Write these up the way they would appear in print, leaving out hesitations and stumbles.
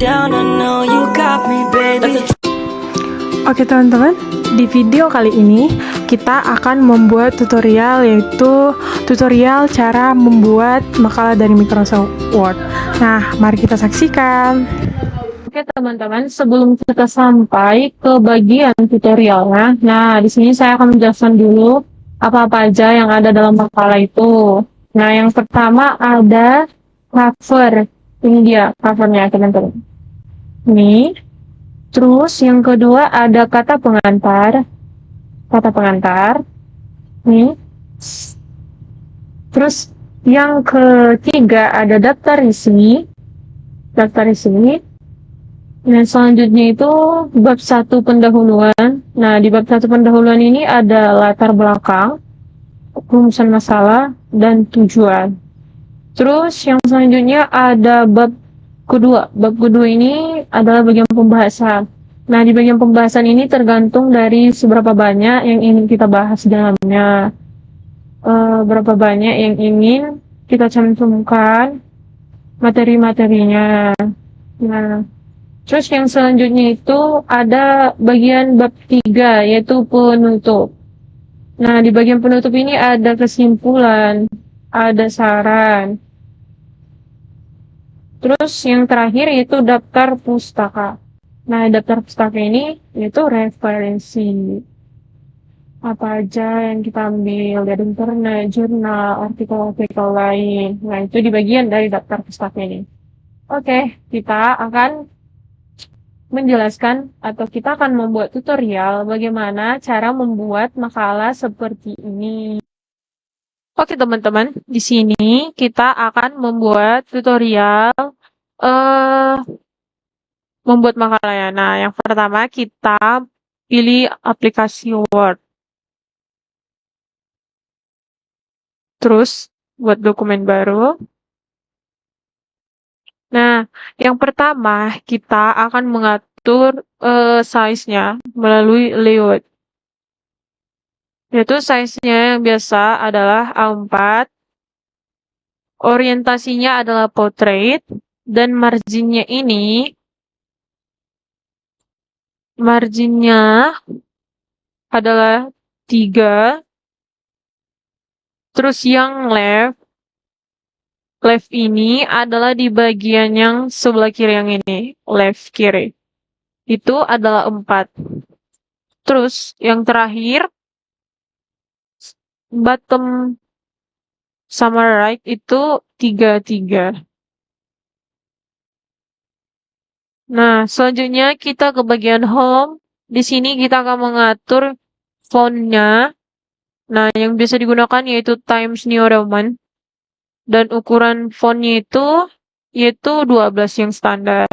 down, I know you got me, baby. Oke teman-teman, di video kali ini kita akan membuat tutorial, yaitu tutorial cara membuat makalah dari Microsoft Word. Nah, mari kita saksikan. Oke teman-teman, sebelum kita sampai ke bagian tutorialnya, nah di sini saya akan menjelaskan dulu apa-apa aja yang ada dalam makalah itu. Nah, yang pertama ada cover. Ini dia covernya teman-teman. Ini. Terus yang kedua ada kata pengantar. Kata pengantar. Nih. Terus yang ketiga ada daftar isi. Daftar isi. Nah, selanjutnya itu bab 1 pendahuluan. Nah, di bab 1 pendahuluan ini ada latar belakang, rumusan masalah, dan tujuan. Terus yang selanjutnya ada bab kedua. Bab kedua ini adalah bagian pembahasan. Nah, di bagian pembahasan ini tergantung dari seberapa banyak yang ingin kita bahas di dalamnya. Berapa banyak yang ingin kita cantumkan materi-materinya. Nah, terus yang selanjutnya itu ada bagian bab 3, yaitu penutup. Nah, di bagian penutup ini ada kesimpulan, ada saran. Terus yang terakhir yaitu daftar pustaka. Nah, daftar pustaka ini yaitu referensi. Apa aja yang kita ambil dari internet, jurnal, artikel-artikel lain. Nah, itu di bagian dari daftar pustaka ini. Oke, kita akan menjelaskan atau kita akan membuat tutorial bagaimana cara membuat makalah seperti ini. Oke teman-teman, di sini kita akan membuat tutorial membuat makalahnya. Nah, yang pertama kita pilih aplikasi Word. Terus buat dokumen baru. Nah, yang pertama kita akan mengatur size-nya melalui layout. Yaitu size-nya yang biasa adalah A4, orientasinya adalah portrait, dan marginnya adalah 3. Terus yang left ini adalah di bagian yang sebelah kiri yang ini, left kiri. Itu adalah 4. Terus yang terakhir, bottom sama right itu 3. Nah, selanjutnya kita ke bagian home. Di sini kita akan mengatur font-nya. Nah, yang bisa digunakan yaitu Times New Roman. Dan ukuran font-nya itu yaitu 12 yang standar.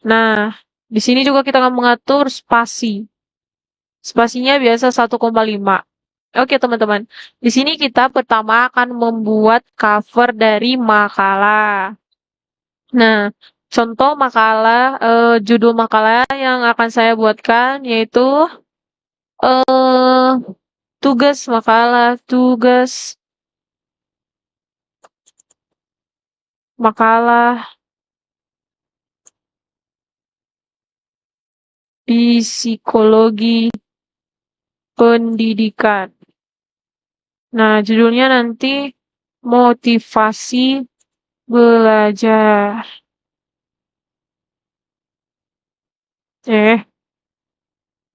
Nah, di sini juga kita akan mengatur spasi. Spasinya biasa 1,5. Oke, teman-teman. Di sini kita pertama akan membuat cover dari makalah. Nah, contoh makalah, judul makalah yang akan saya buatkan yaitu tugas makalah psikologi pendidikan. Nah, judulnya nanti motivasi belajar.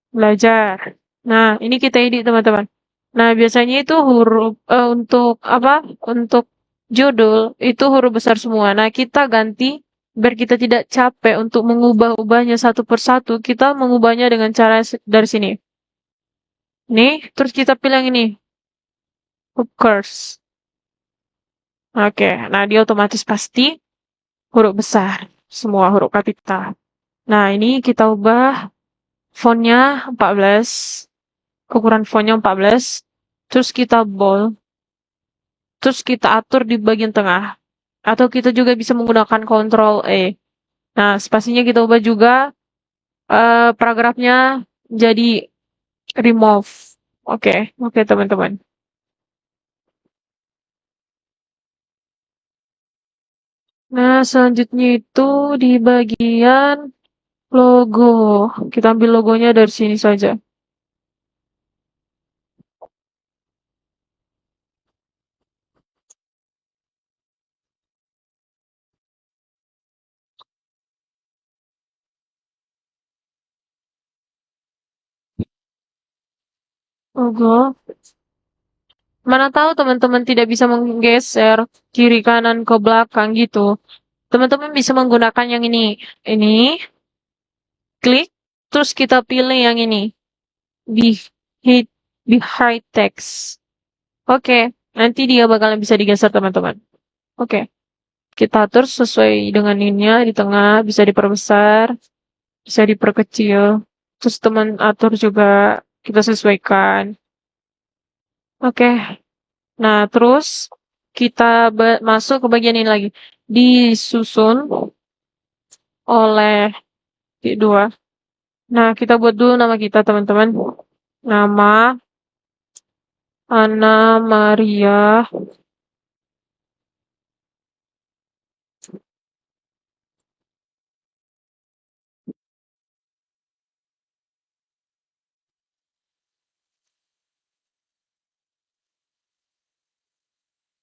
Belajar. Nah, ini kita edit teman-teman. Nah, biasanya itu huruf untuk judul itu huruf besar semua. Nah, kita ganti biar kita tidak capek untuk mengubah-ubahnya satu persatu. Kita mengubahnya dengan cara dari sini. Nih, terus kita pilih yang ini. Hookers. Oke, nah dia otomatis pasti huruf besar. Semua huruf kapital. Nah, ini kita ubah fontnya 14. Ukuran fontnya 14. Terus kita bold. Terus kita atur di bagian tengah. Atau kita juga bisa menggunakan Ctrl E. Nah, spasinya kita ubah juga. Paragrafnya jadi remove. Oke, teman-teman. Nah, selanjutnya itu di bagian logo. Kita ambil logonya dari sini saja. Logo. Mana tahu teman-teman tidak bisa menggeser kiri kanan ke belakang gitu. Teman-teman bisa menggunakan yang ini. Ini, klik, terus kita pilih yang ini. Be, hid, be high text. Oke, nanti dia bakalan bisa digeser teman-teman. Oke, kita atur sesuai dengan ininya di tengah, bisa diperbesar, bisa diperkecil. Terus teman atur juga kita sesuaikan. Oke, nah terus kita masuk ke bagian ini lagi. Disusun oleh dua. Nah, kita buat dulu nama kita teman-teman. Nama Ana Maria.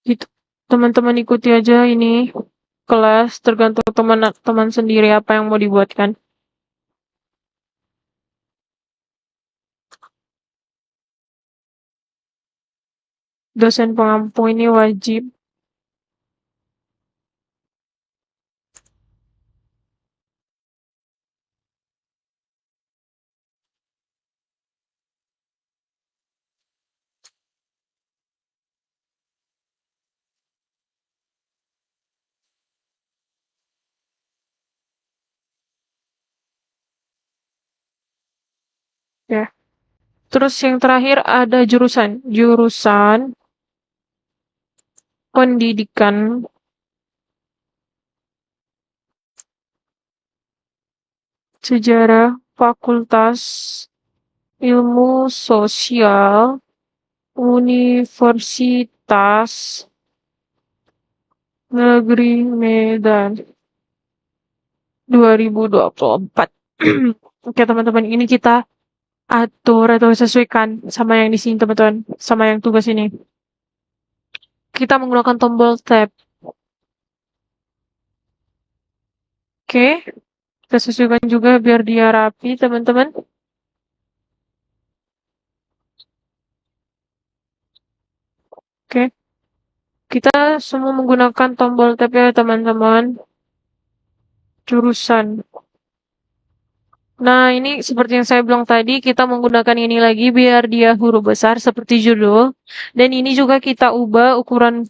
Gitu. Teman-teman ikuti aja ini kelas, tergantung teman-teman sendiri apa yang mau dibuatkan. Dosen pengampu ini wajib. Ya. Terus yang terakhir ada jurusan. Jurusan pendidikan sejarah fakultas ilmu sosial Universitas Negeri Medan 2024. Oke teman-teman, ini kita atur atau sesuaikan sama yang di sini teman-teman, sama yang tugas ini. Kita menggunakan tombol tab. Oke, kita sesuaikan juga biar dia rapi teman-teman. Oke, kita semua menggunakan tombol tab ya teman-teman. Jurusan. Nah, ini seperti yang saya bilang tadi, kita menggunakan ini lagi biar dia huruf besar seperti judul. Dan ini juga kita ubah ukuran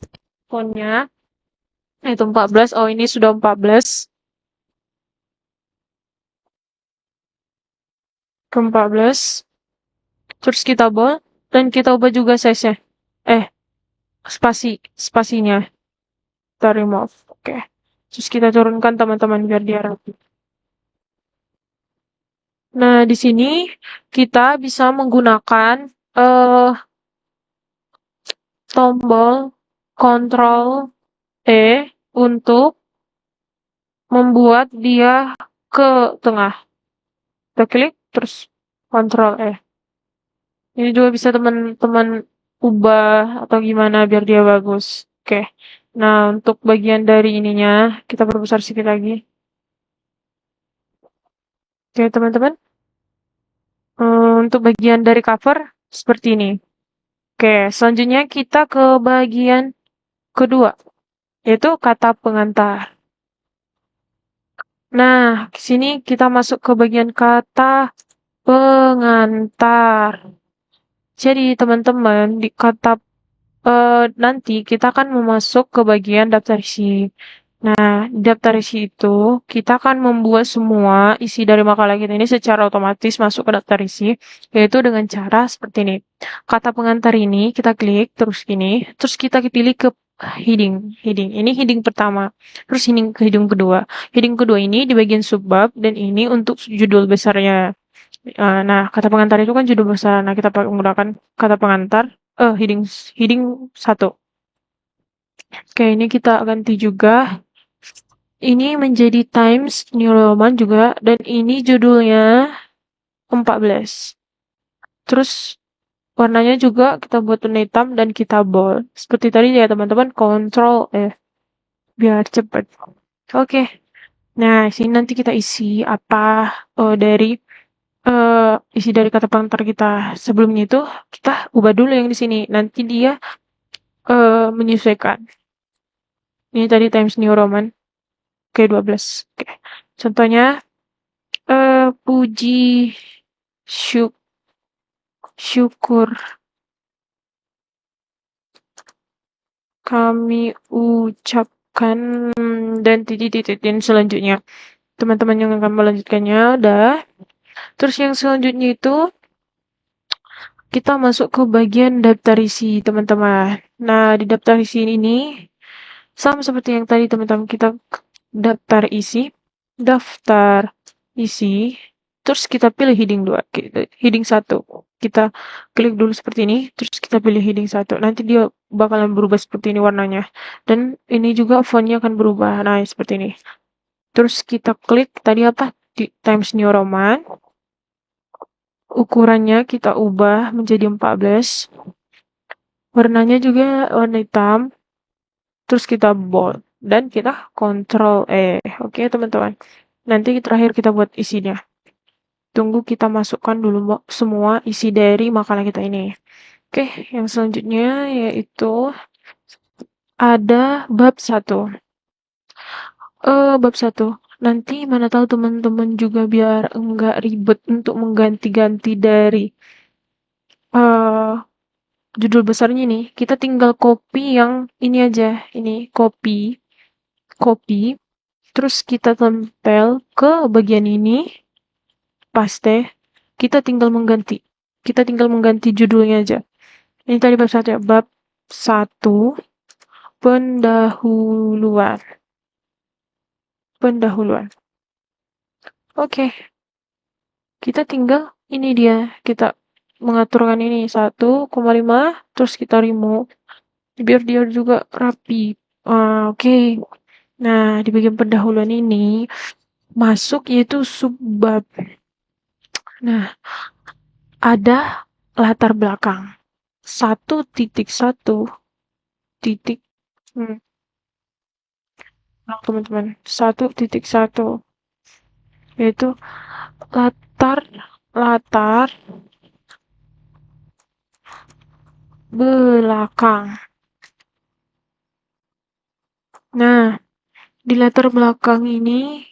fontnya. Itu 14. Oh, ini sudah 14. Ke 14. Terus kita bold. Dan kita ubah juga size-nya. Spasinya. Kita remove. Oke. Terus kita turunkan teman-teman biar dia rapi. Nah, di sini kita bisa menggunakan eh tombol Ctrl E untuk membuat dia ke tengah. Kita klik terus Ctrl E. Ini juga bisa teman-teman ubah atau gimana biar dia bagus. Oke. Nah, untuk bagian dari ininya kita perbesar sedikit lagi. Oke, teman-teman. Untuk bagian dari cover seperti ini. Oke, selanjutnya kita ke bagian kedua, yaitu kata pengantar. Nah, di sini kita masuk ke bagian kata pengantar. Jadi, teman-teman, di kata nanti kita akan memasuk ke bagian daftar isi. Nah, di daftar isi itu kita akan membuat semua isi dari makalah kita ini secara otomatis masuk ke daftar isi, yaitu dengan cara seperti ini. Kata pengantar ini kita klik terus gini, terus kita pilih ke heading. Heading ini heading pertama, terus heading kedua. Heading kedua ini di bagian subbab dan ini untuk judul besarnya. Nah, kata pengantar itu kan judul besar. Nah, kita menggunakan kata pengantar heading 1. Oke, ini kita ganti juga Ini menjadi Times New Roman juga, dan ini judulnya 14. Terus warnanya juga kita buat warna hitam dan kita bold. Seperti tadi ya teman-teman, Ctrl F biar cepet. Oke. Nah, sini nanti kita isi apa isi dari kata pengantar kita. Sebelumnya itu kita ubah dulu yang di sini. Nanti dia menyesuaikan. Ini tadi Times New Roman ke-12. Oke. Contohnya puji syukur kami ucapkan dan titik-titik dan selanjutnya. Teman-teman yang akan melanjutkannya udah. Terus yang selanjutnya itu kita masuk ke bagian daftar isi, teman-teman. Nah, di daftar isi ini sama seperti yang tadi teman-teman, kita daftar isi, terus kita pilih heading 2, heading 1. Kita klik dulu seperti ini, terus kita pilih heading 1. Nanti dia bakalan berubah seperti ini warnanya. Dan ini juga fontnya akan berubah. Nah, seperti ini. Terus kita klik tadi apa? Di Times New Roman. Ukurannya kita ubah menjadi 14. Warnanya juga warna hitam. Terus kita bold dan kita Ctrl E. Oke, teman-teman. Nanti terakhir kita buat isinya. Tunggu kita masukkan dulu semua isi dari makalah kita ini. Oke, yang selanjutnya yaitu ada bab 1. Bab 1. Nanti mana tahu teman-teman juga biar enggak ribet untuk mengganti-ganti dari judul besarnya nih. Kita tinggal copy yang ini aja. Ini copy. Terus kita tempel ke bagian ini, paste, kita tinggal mengganti judulnya aja. Ini tadi bab 1 ya, bab 1 pendahuluan. Oke. Kita tinggal ini dia, kita mengaturkan ini 1,5, terus kita remove biar dia juga rapi. Oke. Nah, di bagian pendahuluan ini masuk yaitu subbab. Nah, ada latar belakang 1.1 titik teman-teman 1.1 yaitu latar belakang. Nah, di latar belakang ini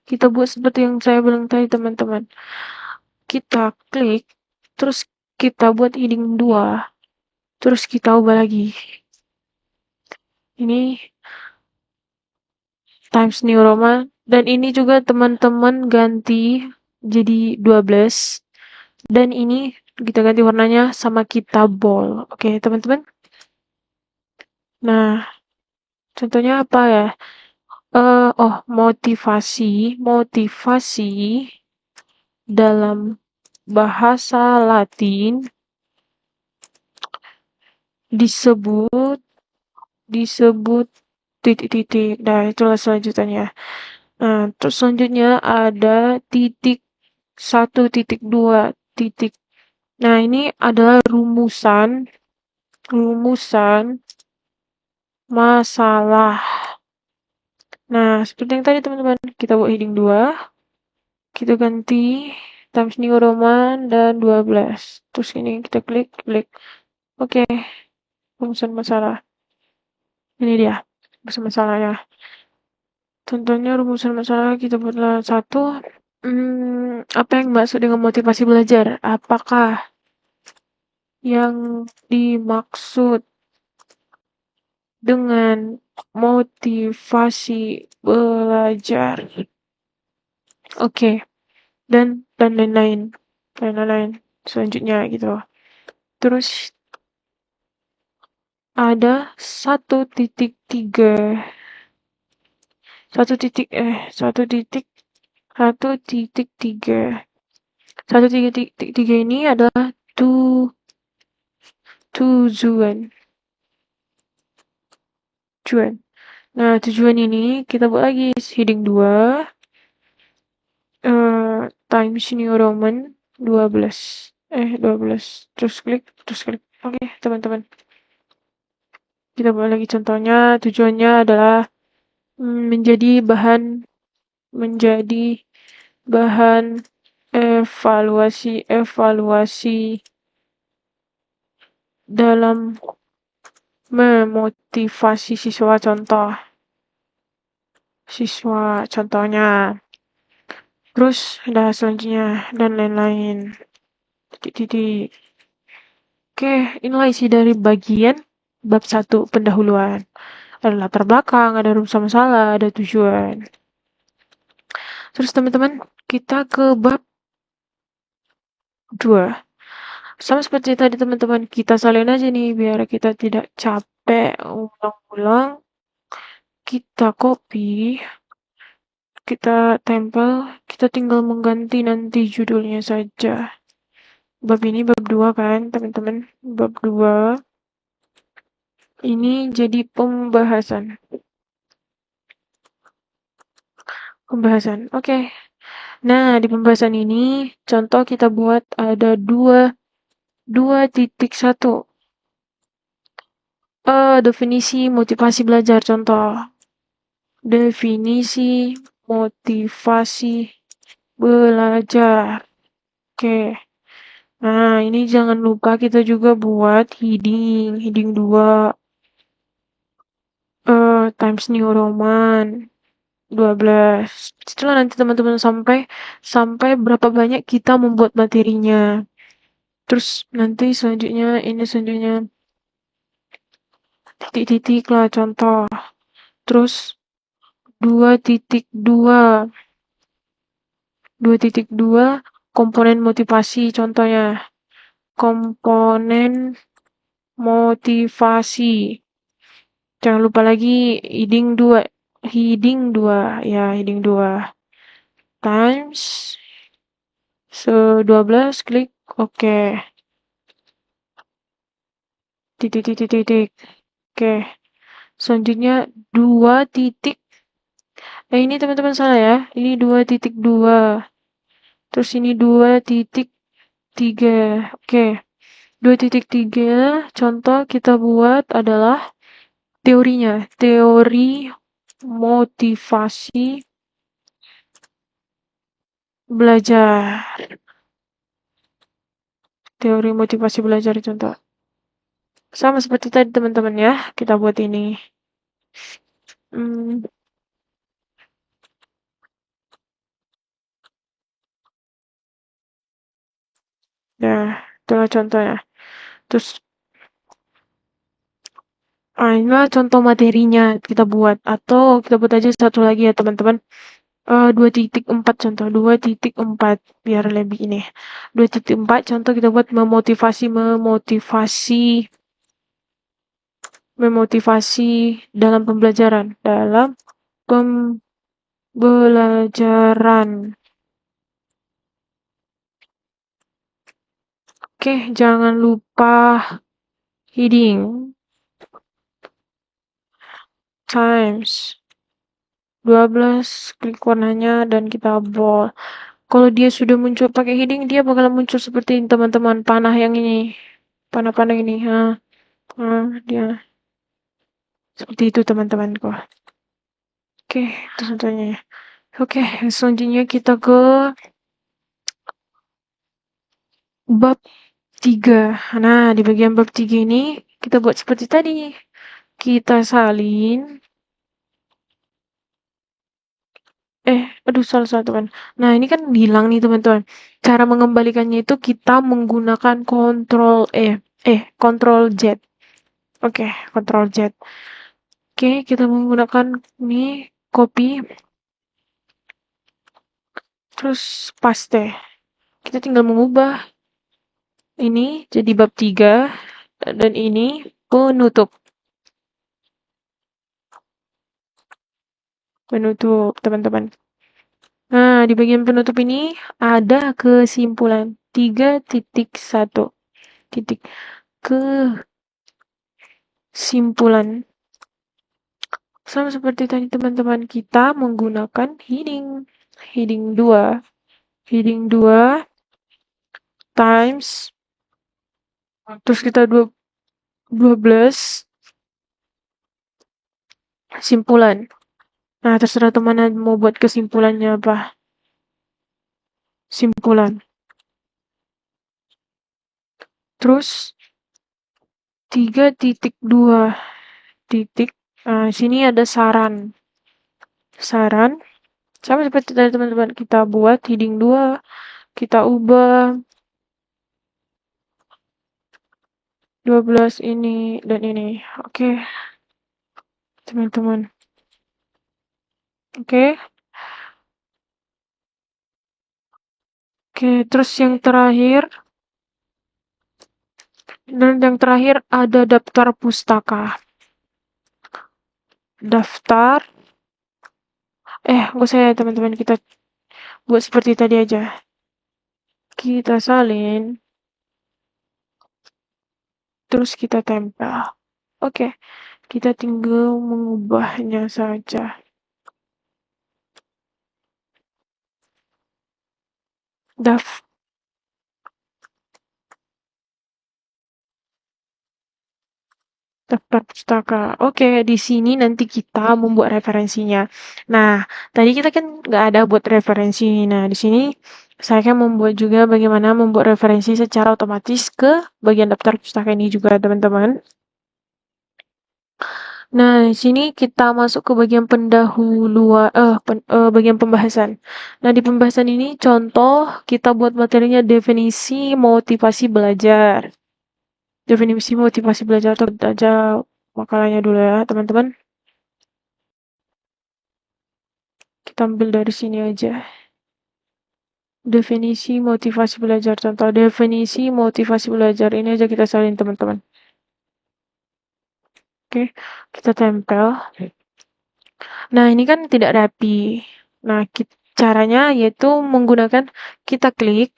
kita buat seperti yang saya bilang tadi teman-teman. Kita klik, terus kita buat heading 2, terus kita ubah lagi. Ini Times New Roman, dan ini juga teman-teman ganti jadi 12, dan ini kita ganti warnanya sama kita bold. Oke, teman-teman. Nah, contohnya apa ya? Motivasi dalam bahasa Latin disebut titik-titik. Nah, itulah selanjutnya. Nah, terus selanjutnya ada titik 1.2 titik. Nah, ini adalah rumusan masalah. Nah, seperti yang tadi teman-teman, kita buat heading 2, kita ganti Times New Roman dan 12. Terus ini kita klik. Oke, rumusan masalah. Ini dia, rumusan masalahnya. Contohnya rumusan masalah kita buatlah 1. Apa yang maksud dengan motivasi belajar? Apakah yang dimaksud dengan motivasi belajar? Oke. Dan lain-lain. Selanjutnya gitu. Terus ada 1.3. 1.3 ini adalah tujuan. Nah, tujuan ini kita buat lagi heading 2 times New Roman 12. 12. Terus klik. Oke, teman-teman. Kita buat lagi contohnya. Tujuannya adalah menjadi bahan evaluasi dalam memotivasi siswa contohnya. Terus ada selanjutnya dan lain-lain. Titik-titik. Oke, inilah isi dari bagian bab 1 pendahuluan. Ada latar belakang, ada rumus masalah, ada tujuan. Terus teman-teman, kita ke bab 2. Sama seperti tadi teman-teman, kita salin aja nih biar kita tidak capek ulang-ulang. Kita copy, kita tempel, kita tinggal mengganti nanti judulnya saja. Bab ini bab 2 kan teman-teman, bab 2 ini jadi pembahasan. Oke. Nah, di pembahasan ini contoh kita buat ada 2.1. Definisi motivasi belajar contoh. Definisi motivasi belajar. Oke. Nah, ini jangan lupa kita juga buat heading 2 times New Roman 12. Setelah nanti teman-teman sampai berapa banyak kita membuat materinya. Terus nanti selanjutnya titik-titik lah contoh. Terus 2.2 komponen motivasi contohnya. Komponen motivasi. Jangan lupa lagi heading 2 times 12 klik oke. Titik. Oke. Selanjutnya 2 titik. Ini teman-teman salah ya. Ini 2.2. Terus ini 2.3. Oke. 2.3 contoh kita buat adalah teorinya. Teori motivasi belajar. Teori motivasi belajar contoh. Sama seperti tadi teman-teman ya. Kita buat ini. Nah, itulah contohnya. Terus inilah contoh materinya kita buat. Atau kita buat aja satu lagi ya teman-teman. 2.4 contoh. 2.4 biar lebih ini. 2.4 contoh kita buat memotivasi dalam pembelajaran. Oke, jangan lupa heading times 12, klik warnanya dan kita bold. Kalau dia sudah muncul pakai heading, dia bakal muncul seperti ini, teman-teman. Panah yang ini. Panah-panah ini. Dia. Seperti itu, teman-temanku. Oke, itu contohnya. Oke, selanjutnya kita ke bab 3. Nah, di bagian bab 3 ini, kita buat seperti tadi. Kita salin. Salah teman. Nah, ini kan bilang nih teman-teman. Cara mengembalikannya itu kita menggunakan Ctrl Z. Oke, Ctrl Z. Oke, kita menggunakan ini copy. Terus paste. Kita tinggal mengubah ini jadi bab 3 dan ini penutup. Teman-teman. Nah, di bagian penutup ini ada kesimpulan 3.1. Kesimpulan Sama seperti tadi teman-teman, kita menggunakan heading. Heading 2. Heading 2 times, terus kita 12 simpulan. Nah, terserah teman mau buat kesimpulannya apa. Simpulan. Terus 3.2 titik. Nah, sini ada saran. Saran. Sama seperti tadi teman-teman, kita buat heading 2. Kita ubah 12 ini dan ini. Oke, teman-teman. Oke. Oke, terus yang terakhir, dan yang terakhir ada daftar pustaka. Daftar, nggak usah ya teman-teman, kita buat seperti tadi aja. Kita salin, terus kita tempel. Oke, kita tinggal mengubahnya saja. Daftar pustaka. Oke, di sini nanti kita membuat referensinya. Nah, tadi kita kan nggak ada buat referensi. Nah, di sini saya akan membuat juga bagaimana membuat referensi secara otomatis ke bagian daftar pustaka ini juga, teman-teman. Nah, di sini kita masuk ke bagian pendahuluan, bagian pembahasan. Nah, di pembahasan ini contoh kita buat materinya definisi motivasi belajar. Definisi motivasi belajar atau aja makalahnya dulu ya, teman-teman. Kita ambil dari sini aja. Definisi motivasi belajar. Contoh definisi motivasi belajar. Ini aja kita salin, teman-teman. Oke, kita tempel. Nah, ini kan tidak rapi. Nah, caranya yaitu menggunakan kita klik,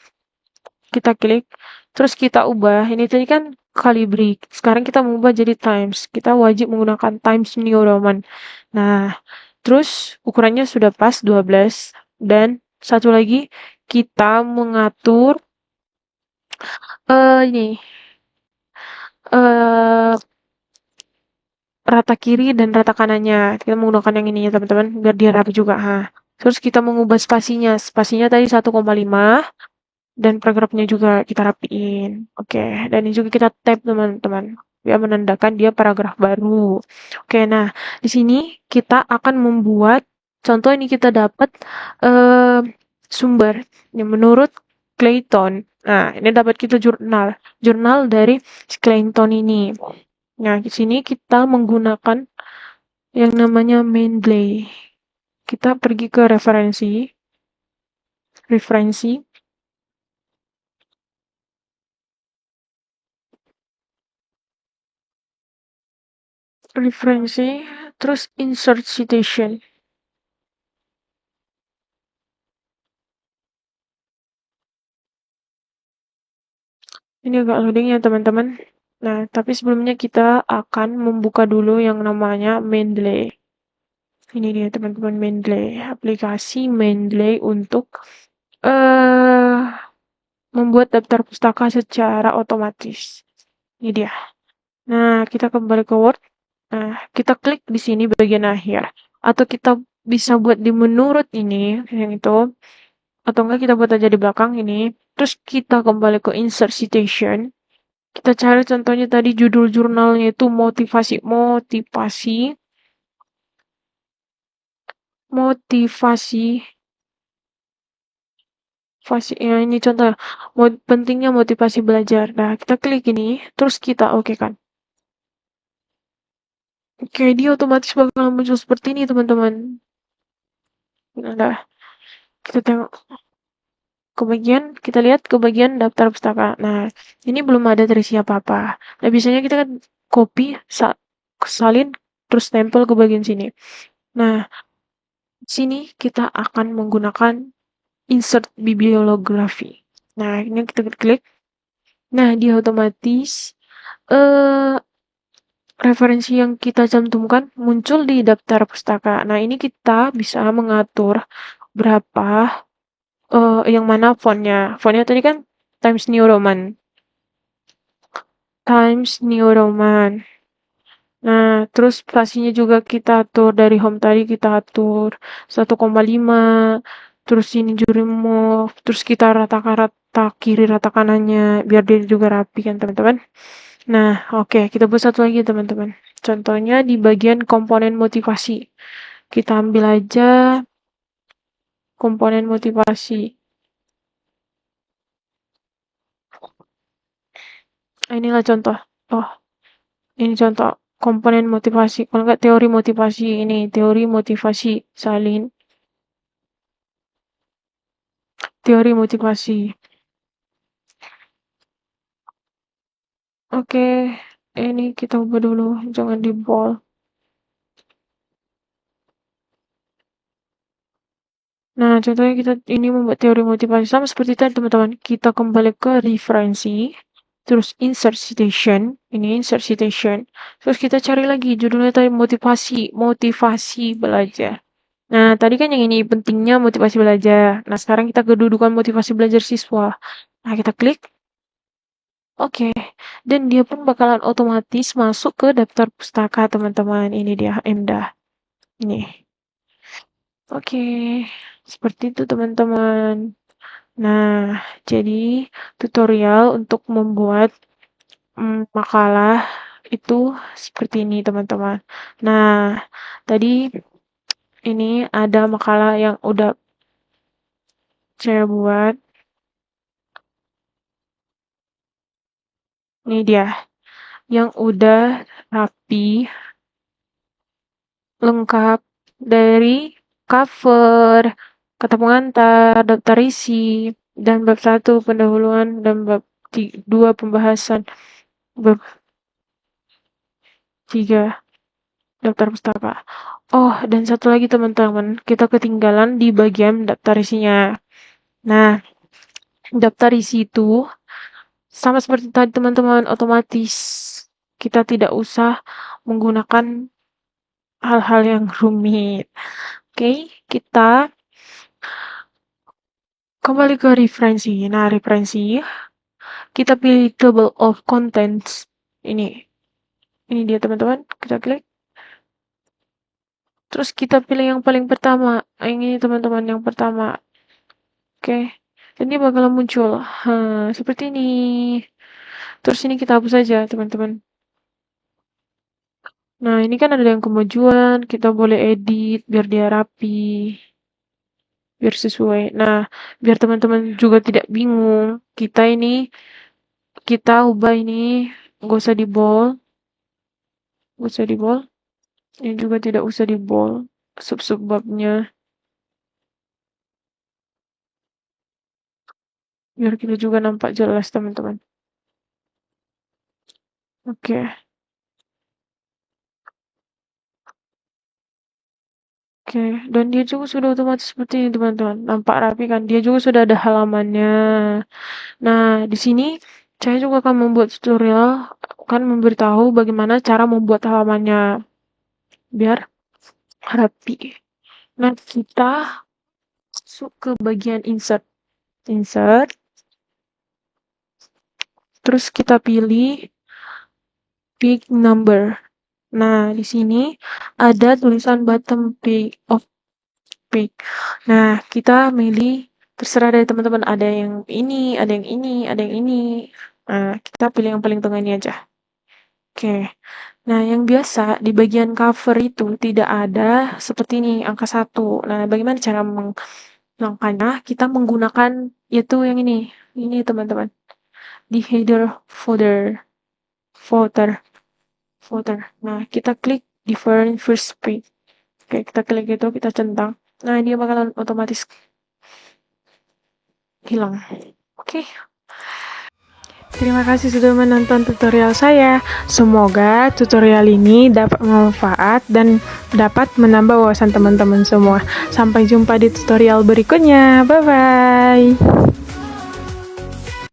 terus kita ubah. Ini tadi kan Calibri. Sekarang kita mengubah jadi times. Kita wajib menggunakan times New Roman. Nah, terus ukurannya sudah pas 12. Dan satu lagi, kita mengatur ini eh rata kiri dan rata kanannya. Kita menggunakan yang ini ya teman-teman, biar dia rapi juga. Ha. Terus kita mengubah spasinya. Spasinya tadi 1,5 dan paragrafnya juga kita rapiin. Oke, dan ini juga kita tab teman-teman. Biar menandakan dia paragraf baru. Oke, nah di sini kita akan membuat contoh ini kita dapat eh sumber yang menurut Clayton. Nah, ini dapat kita jurnal dari Clayton ini. Nah, di sini kita menggunakan yang namanya Mendeley. Kita pergi ke referensi, terus insert citation. Ini agak loading ya teman-teman. Nah, tapi sebelumnya kita akan membuka dulu yang namanya Mendeley. Ini dia teman-teman Mendeley, aplikasi Mendeley untuk membuat daftar pustaka secara otomatis. Ini dia. Nah, kita kembali ke Word. Nah, kita klik di sini bagian akhir. Atau kita bisa buat di menurut ini, yang itu. Atau enggak kita buat aja di belakang ini. Terus kita kembali ke insert citation. Kita cari contohnya tadi judul jurnalnya itu motivasi ya ini contoh pentingnya motivasi belajar. Nah, kita klik ini, terus kita oke kan. Oke, dia otomatis bakal muncul seperti ini, teman-teman. Nah, kita tengok kita lihat ke bagian daftar pustaka. Nah, ini belum ada terisi apa-apa. Nah, biasanya kita kan copy, salin, terus tempel ke bagian sini. Nah, sini kita akan menggunakan insert bibliografi. Nah, ini kita klik. Nah, dia otomatis referensi yang kita cantumkan muncul di daftar pustaka. Nah, ini kita bisa mengatur berapa yang mana fontnya. Fontnya tadi kan Times New Roman. Times New Roman. Nah, terus spasinya juga kita atur dari home tadi kita atur 1,5. Terus ini juri move. Terus kita ratakan rata kiri rata kanannya biar dia juga rapi kan teman-teman. Nah, oke, kita buat satu lagi teman-teman. Contohnya di bagian komponen motivasi. Kita ambil aja komponen motivasi. Inilah contoh. Oh, ini contoh komponen motivasi. Kalau nggak teori motivasi ini, teori motivasi salin. Teori motivasi. Oke, ini kita ubah dulu, jangan di bold. Nah, contohnya kita ini membuat teori motivasi sama seperti tadi teman-teman. Kita kembali ke referensi, terus insert citation, ini insert citation. Terus kita cari lagi judulnya tadi motivasi belajar. Nah, tadi kan yang ini pentingnya motivasi belajar. Nah, sekarang kita kedudukan motivasi belajar siswa. Nah, kita klik. Oke, dan dia pun bakalan otomatis masuk ke daftar pustaka teman-teman. Ini dia Emdah. Ini. Oke, seperti itu teman-teman. Nah, jadi tutorial untuk membuat makalah itu seperti ini teman-teman. Nah, tadi ini ada makalah yang udah saya buat. Ini dia, yang udah rapi, lengkap dari cover, kata pengantar, daftar isi, dan bab 1 pendahuluan dan bab 2 pembahasan, bab 3 daftar pustaka. Oh, dan satu lagi teman-teman, kita ketinggalan di bagian daftar isinya. Nah, daftar isi itu sama seperti tadi teman-teman, otomatis kita tidak usah menggunakan hal-hal yang rumit. Oke, kita kembali ke referensi. Nah, referensi kita pilih table of contents. Ini dia teman-teman. Kita klik. Terus kita pilih yang paling pertama. Ini teman-teman yang pertama. Oke. Dan dia bakalan muncul. Seperti ini. Terus ini kita hapus saja teman-teman. Nah, ini kan ada yang kemajuan. Kita boleh edit biar dia rapi. Biar sesuai. Nah, biar teman-teman juga tidak bingung. Kita ubah ini. Gak usah di bold. Gak usah di bold. Ini juga tidak usah di bold. Sub-subbabnya. Biar kita juga nampak jelas teman-teman. Oke. Oke, dan dia juga sudah otomatis seperti ini teman-teman. Nampak rapi kan? Dia juga sudah ada halamannya. Nah, di sini saya juga akan membuat tutorial, akan memberitahu bagaimana cara membuat halamannya biar rapi. Nah, kita masuk ke bagian insert. Insert. Terus kita pilih pick number. Nah, di sini ada tulisan bottom of pick. Nah, kita milih terserah dari teman-teman. Ada yang ini, ada yang ini, ada yang ini. Nah, kita pilih yang paling tengah ini aja. Oke. Nah, yang biasa di bagian cover itu tidak ada seperti ini, angka 1. Nah, bagaimana cara melangkahnya? Kita menggunakan itu yang ini. Ini teman-teman. Di header footer. Nah, kita klik different first page. Oke, kita klik itu, kita centang. Nah, dia bakalan otomatis hilang. Oke. Terima kasih sudah menonton tutorial saya. Semoga tutorial ini dapat bermanfaat dan dapat menambah wawasan teman-teman semua. Sampai jumpa di tutorial berikutnya. Bye-bye.